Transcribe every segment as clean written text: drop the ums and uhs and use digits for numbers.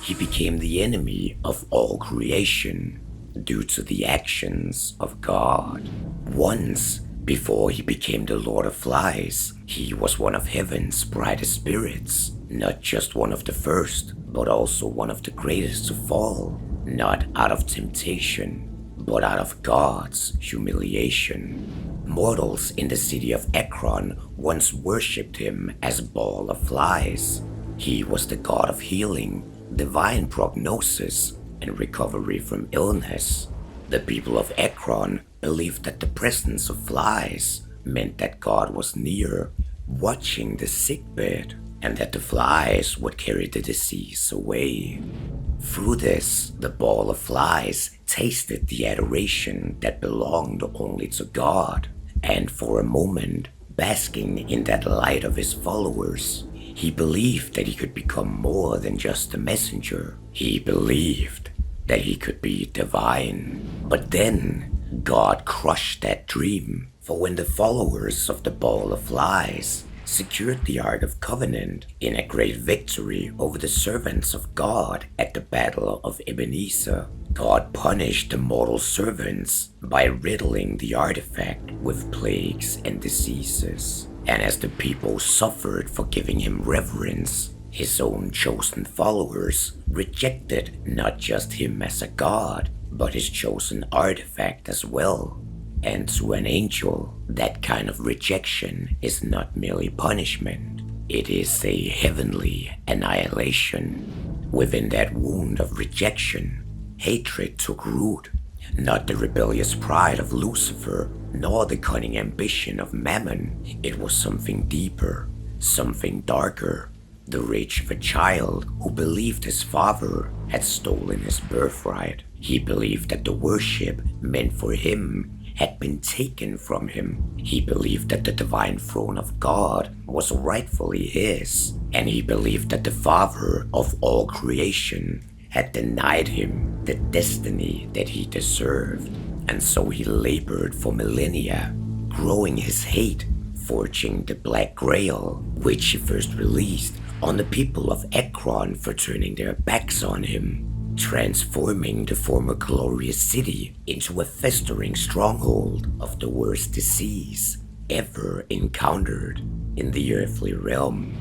he became the enemy of all creation due to the actions of God. Once, before he became the Lord of Flies, he was one of heaven's brightest spirits, not just one of the first, but also one of the greatest to fall, not out of temptation, but out of God's humiliation. Mortals in the city of Ekron once worshipped him as Ball of Flies. He was the god of healing, divine prognosis, and recovery from illness. The people of Ekron believed that the presence of flies meant that God was near, watching the sickbed, and that the flies would carry the disease away. Through this, the Ball of Flies tasted the adoration that belonged only to God, and for a moment, basking in that light of his followers, he believed that he could become more than just a messenger. He believed that he could be divine. But then, God crushed that dream, for when the followers of the Ball of Flies secured the Ark of Covenant in a great victory over the servants of God at the Battle of Ebenezer, God punished the mortal servants by riddling the artifact with plagues and diseases. And as the people suffered for giving him reverence, his own chosen followers rejected not just him as a god, but his chosen artifact as well. And to an angel, that kind of rejection is not merely punishment, it is a heavenly annihilation. Within that wound of rejection, hatred took root, not the rebellious pride of Lucifer, nor the cunning ambition of Mammon. It was something deeper, something darker, the rage of a child who believed his father had stolen his birthright. He believed that the worship meant for him had been taken from him. He believed that the divine throne of God was rightfully his, and he believed that the Father of all creation had denied him the destiny that he deserved. And so he labored for millennia, growing his hate, forging the Black Grail, which he first released on the people of Ekron for turning their backs on him, transforming the former glorious city into a festering stronghold of the worst disease ever encountered in the earthly realm.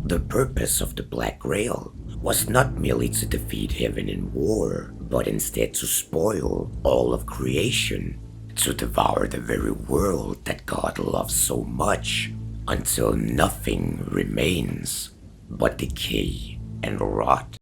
The purpose of the Black Grail was not merely to defeat heaven in war, but instead to spoil all of creation, to devour the very world that God loves so much, until nothing remains but decay and rot.